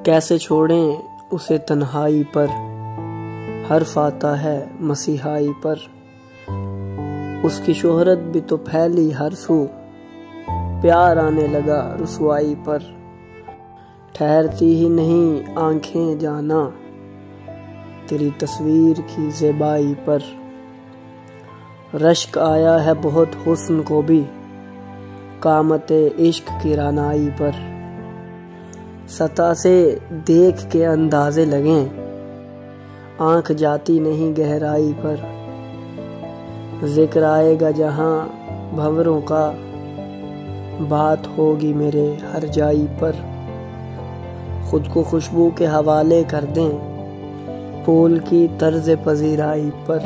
कैसे छोड़ें उसे तन्हाई पर, हर्फ आता है मसीहाई पर। उसकी शोहरत भी तो फैली हर सू, प्यार आने लगा रुसवाई पर। ठहरती ही नहीं आंखें जाना, तेरी तस्वीर की ज़ेबाई पर। रश्क आया है बहुत हुस्न को भी, कामते इश्क की रानाई पर। सतह से देख के अंदाजे लगें, आंख जाती नहीं गहराई पर। जिक्र आएगा जहां भंवरों का, बात होगी मेरे हर जाई पर। खुद को खुशबू के हवाले कर दें, फूल की तर्ज पजीराई पर।